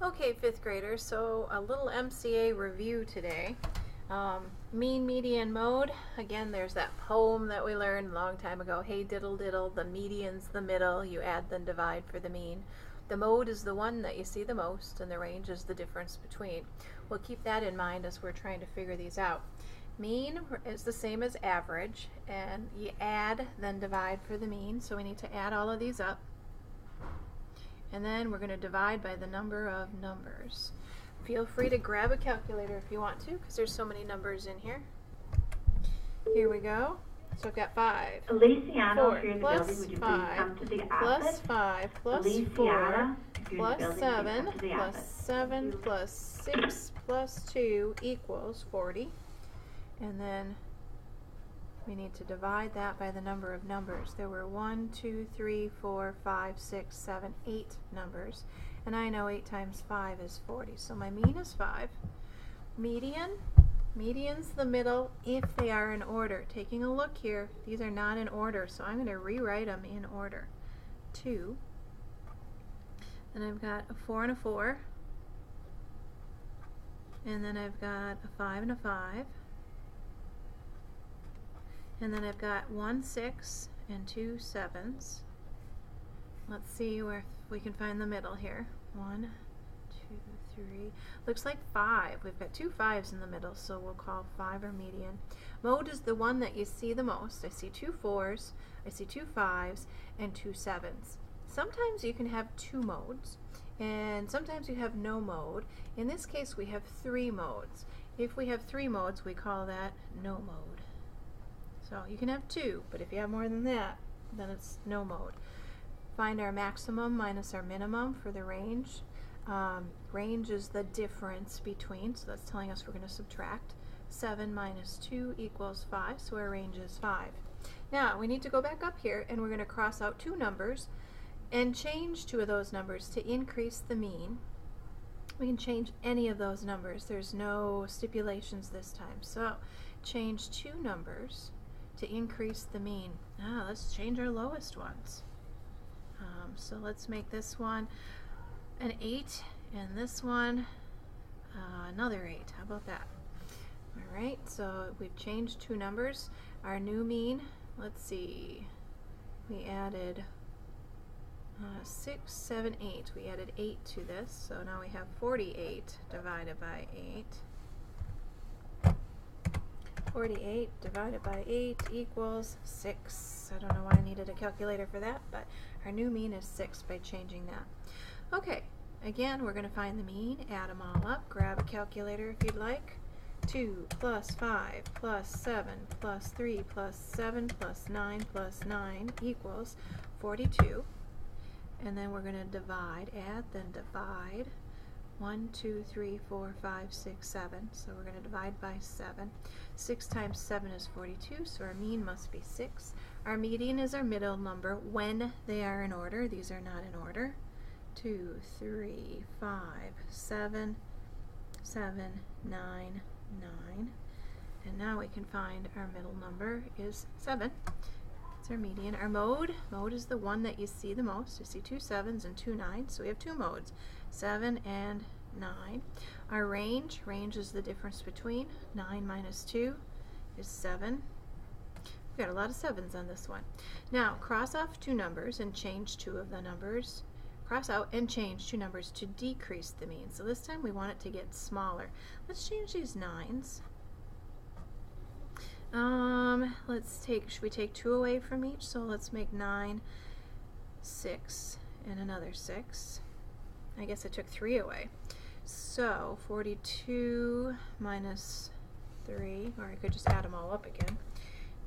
Okay, fifth graders, so a little MCA review today. Mean, median, mode. Again, there's that poem that we learned a long time ago. Hey diddle diddle, the median's the middle, you add then divide for the mean. The mode is the one that you see the most, and the range is the difference between. We'll keep that in mind as we're trying to figure these out. Mean is the same as average, and you add then divide for the mean, so we need to add all of these up. And then we're going to divide by the number of numbers. Feel free to grab a calculator if you want to, because there's so many numbers in here. Here we go. So I've got 5. Feliciano, 4 if you're in the plus building, would you 5 please come to the plus office? 5 plus Feliciano, 4 if you're in the plus building, 7 please come to the plus office. 7 plus 6 plus 2 equals 40. And then we need to divide that by the number of numbers. There were 1, 2, 3, 4, 5, 6, 7, 8 numbers. And I know 8 times 5 is 40. So my mean is 5. Median's the middle if they are in order. Taking a look here, these are not in order, so I'm going to rewrite them in order. 2. Then I've got a 4 and a 4. And then I've got a 5 and a 5. And then I've got 1 6 and 2 7s. Let's see where we can find the middle here. 1, 2, 3. Looks like 5. We've got 2 5s in the middle, so we'll call 5 our median. Mode is the one that you see the most. I see 2 4s, I see 2 5s, and 2 7s. Sometimes you can have 2 modes, and sometimes you have no mode. In this case, we have 3 modes. If we have 3 modes, we call that no mode. So you can have 2, but if you have more than that, then it's no mode. Find our maximum minus our minimum for the range. Range is the difference between, so that's telling us we're going to subtract. 7 minus 2 equals 5, so our range is 5. Now we need to go back up here, and we're going to cross out 2 numbers and change 2 of those numbers to increase the mean. We can change any of those numbers. There's no stipulations this time. So change 2 numbers to increase the mean. Let's change our lowest ones. So let's make this one an 8 and this one another 8. How about that? Alright, so we've changed 2 numbers. Our new mean, let's see, we added 6, 7, 8. We added 8 to this, so now we have 48 divided by 8. 48 divided by 8 equals 6. I don't know why I needed a calculator for that, but our new mean is 6 by changing that. Okay, again, we're going to find the mean, add them all up, grab a calculator if you'd like. 2 plus 5 plus 7 plus 3 plus 7 plus 9 plus 9 equals 42. And then we're going to divide, add, then divide. 1, 2, 3, 4, 5, 6, 7. So we're going to divide by 7. 6 times 7 is 42, so our mean must be 6. Our median is our middle number when they are in order. These are not in order. 2, 3, 5, 7, 7, 9, 9. And now we can find our middle number is 7. That's our median. Our mode is the one that you see the most. You see 2 7s and 2 9s, so we have 2 modes, 7 and 9. Our range is the difference between 9 minus 2 is 7. We've got a lot of 7s on this one. Now cross off 2 numbers and change 2 of the numbers. Cross out and change 2 numbers to decrease the mean. So this time we want it to get smaller. Let's change these 9s. Should we take 2 away from each? So let's make 9, 6, and another 6. I guess I took 3 away. So 42 minus 3, or I could just add them all up again.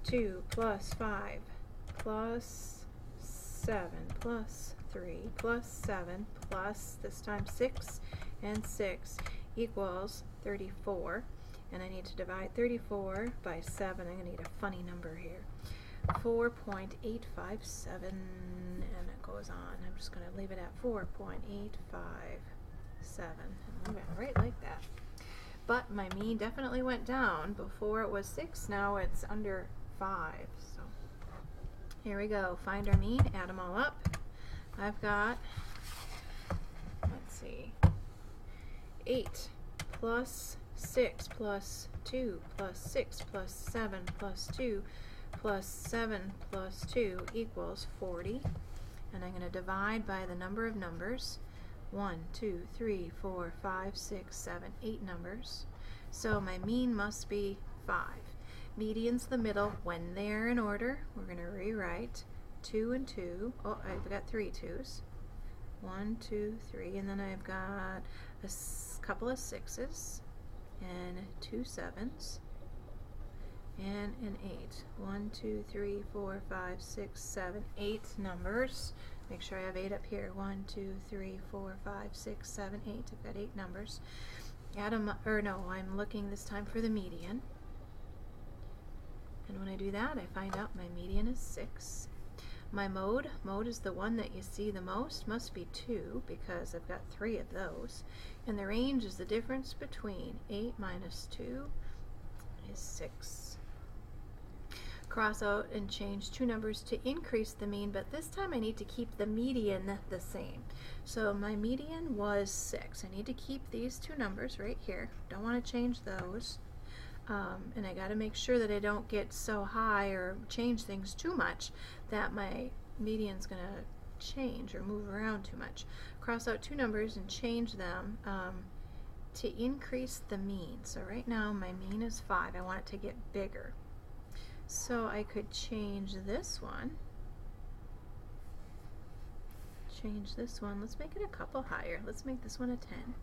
2 plus 5 plus 7 plus 3 plus 7 plus, this time 6 and 6 equals 34. And I need to divide 34 by 7. I'm going to need a funny number here. 4.857, and it goes on. I'm just going to leave it at 4.857 and leave it right like that. But my mean definitely went down. Before it was 6, now it's under 5. So here we go. Find our mean, add them all up. I've got, let's see, 8 plus 6 plus 2 plus 6 plus 7 plus 2 plus 7 plus 2 equals 40. And I'm going to divide by the number of numbers. 1, 2, 3, 4, 5, 6, 7, 8 numbers. So my mean must be 5. Median's the middle when they're in order. We're going to rewrite 2 and 2. Oh, I've got 3 2's. 1, 2, 3, and then I've got a couple of 6's and 2 7's and an 8. 1, 2, 3, 4, 5, 6, 7, 8 numbers. Make sure I have 8 up here. 1, 2, 3, 4, 5, 6, 7, 8. I've got 8 numbers. Add them, or no, I'm looking this time for the median. And when I do that, I find out my median is 6. My mode is the one that you see the most, must be 2 because I've got 3 of those. And the range is the difference between 8 minus 2 is 6. Cross out and change 2 numbers to increase the mean, but this time I need to keep the median the same. So my median was 6. I need to keep these 2 numbers right here. Don't want to change those. And I got to make sure that I don't get so high or change things too much that my median's going to change or move around too much. Cross out 2 numbers and change them to increase the mean. So right now my mean is 5. I want it to get bigger. So I could change this one. Change this one. Let's make it a couple higher. Let's make this one a 10.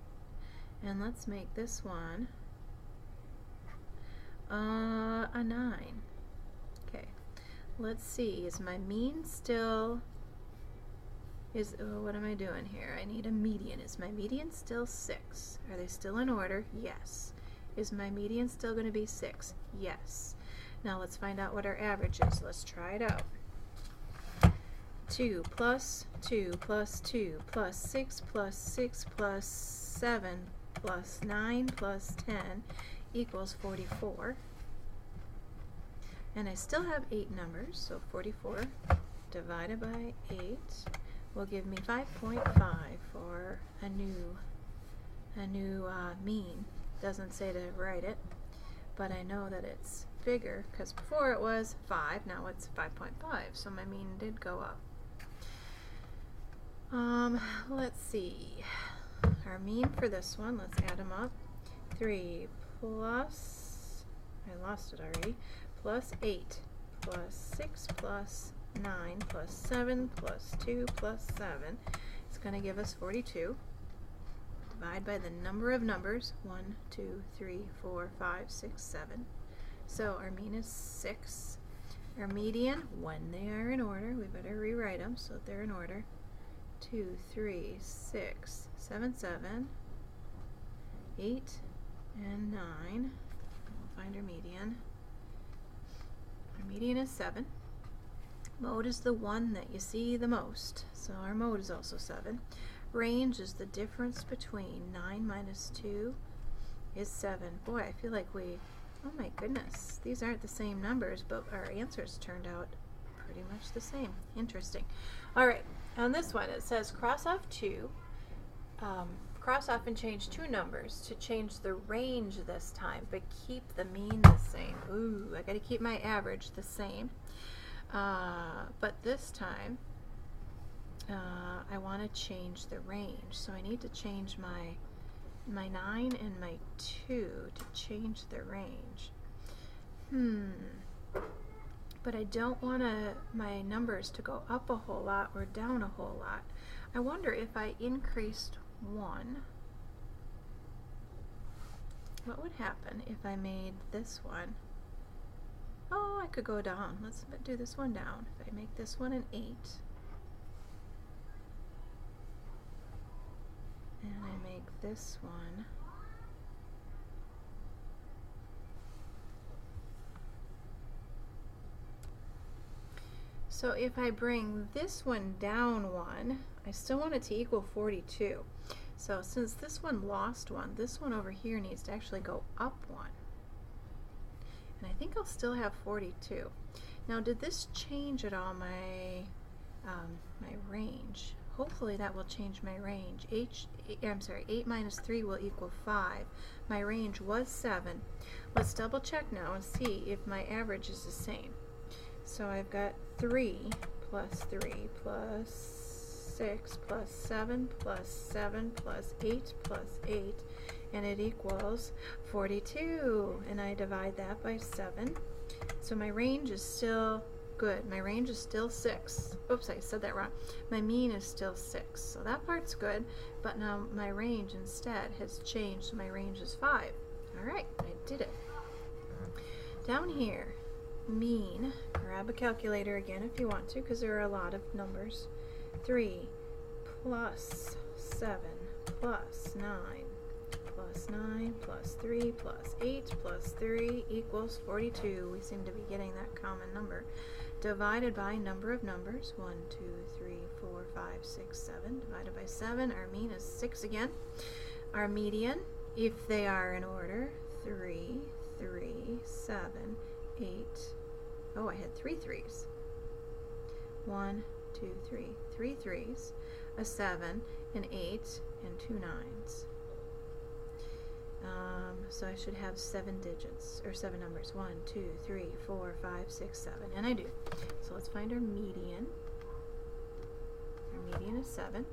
And let's make this one a 9. Okay, let's see, is my mean still, what am I doing here? I need a median. Is my median still 6? Are they still in order? Yes. Is my median still going to be 6? Yes. Now let's find out what our average is. Let's try it out. 2 plus 2 plus 2 plus 6 plus 6 plus 7 plus 9 plus 10 equals 44. And I still have 8 numbers, so 44 divided by 8 will give me 5.5 for a new mean. Doesn't say to write it, but I know that it's bigger because before it was 5, now it's 5.5, so my mean did go up. Let's see. Our mean for this one, let's add them up. 3 plus, I lost it already, plus 8 plus 6 plus 9 plus 7 plus 2 plus 7. It's going to give us 42. Divide by the number of numbers, 1, 2, 3, 4, 5, 6, 7. So our mean is 6. Our median, when they are in order, we better rewrite them so that they're in order. 2, 3, 6, 7, 7, 8, and 9. We'll find our median. Our median is 7. Mode is the one that you see the most, so our mode is also 7. Range is the difference between 9 minus 2 is 7. Boy, I feel like oh my goodness, these aren't the same numbers, but our answers turned out pretty much the same. Interesting. Alright, on this one it says cross off 2. Cross off and change 2 numbers to change the range this time, but keep the mean the same. Ooh, I gotta keep my average the same. But this time, I want to change the range. So I need to change my 9 and my 2 to change the range. But I don't want my numbers to go up a whole lot or down a whole lot. I wonder if I increased 1, what would happen if I made this one? Oh, I could go down. Let's do this one down. If I make this one an 8, and I make this one so if I bring this one down 1, I still want it to equal 42. So since this one lost 1, this one over here needs to actually go up 1. And I think I'll still have 42. Now, did this change at all my my range? hopefully that will change my range. 8 minus 3 will equal 5. My range was 7. Let's double check now and see if my average is the same. So I've got 3 plus 6 plus 7 plus 7 plus 8 plus 8, and it equals 42. And I divide that by 7. So my range is still good. My range is still 6. Oops, I said that wrong. My mean is still 6. So that part's good, but now my range instead has changed, so my range is 5. Alright, I did it. Down here, mean, grab a calculator again if you want to, because there are a lot of numbers. 3 plus 7 plus 9 plus 9 plus 3 plus 8 plus 3 equals 42. We seem to be getting that common number. Divided by number of numbers, 1, 2, 3, 4, 5, 6, 7, divided by 7. Our mean is 6 again. Our median, if they are in order, 3, 3, 7, 8. Oh, I had 3 3s. 1, 2, 3. 3 3s, a 7, an 8, and 2 9s. So I should have 7 digits, or 7 numbers. 1, 2, 3, 4, 5, 6, 7. And I do. So let's find our median. Our median is 7.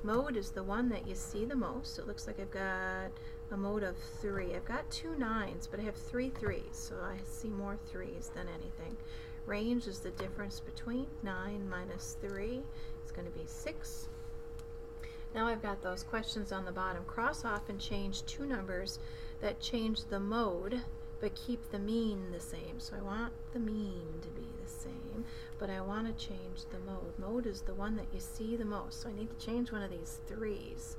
Mode is the one that you see the most. So it looks like I've got a mode of 3. I've got 2 9s, but I have 3 3s, so I see more 3s than anything. Range is the difference between 9 minus 3. It's going to be 6. Now I've got those questions on the bottom. Cross off and change 2 numbers that change the mode but keep the mean the same. So I want the mean to be the same, but I want to change the mode. Mode is the one that you see the most, so I need to change one of these 3s.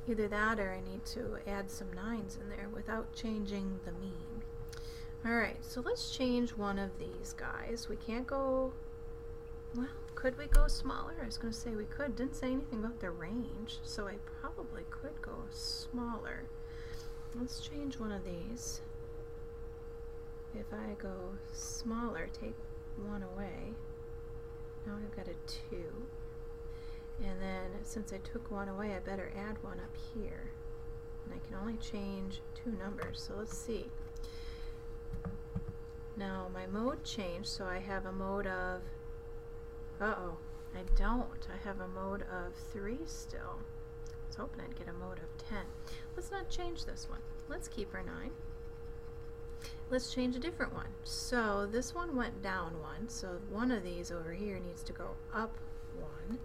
Either that or I need to add some 9s in there without changing the mean. Alright, so let's change one of these guys. We can't go, well, could we go smaller? I was going to say we could. Didn't say anything about the range, so I probably could go smaller. Let's change one of these. If I go smaller, take 1 away. Now I've got a 2. And then since I took 1 away, I better add 1 up here. And I can only change 2 numbers, so let's see. Now my mode changed, so I have a mode of, uh-oh, I don't. I have a mode of 3 still. I was hoping I'd get a mode of 10. Let's not change this one. Let's keep our 9. Let's change a different one. So this one went down 1, so one of these over here needs to go up 1.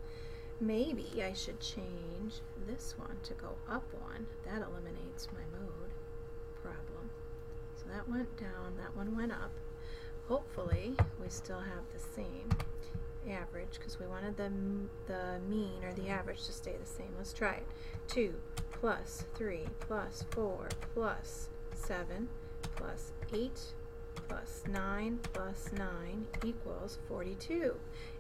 Maybe I should change this one to go up 1. That eliminates my mode problem. So that went down, that one went up. Hopefully we still have the same average because we wanted the mean or the average to stay the same. Let's try it. 2 plus 3 plus 4 plus 7 plus 8 plus 9 plus 9 equals 42.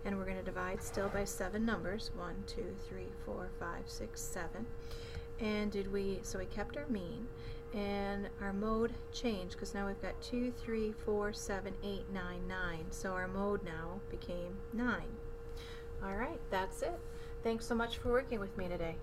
And we're going to divide still by 7 numbers. 1, 2, 3, 4, 5, 6, 7. And so we kept our mean. And our mode changed because now we've got 2, 3, 4, 7, 8, 9, 9. So our mode now became 9. Alright, that's it. Thanks so much for working with me today.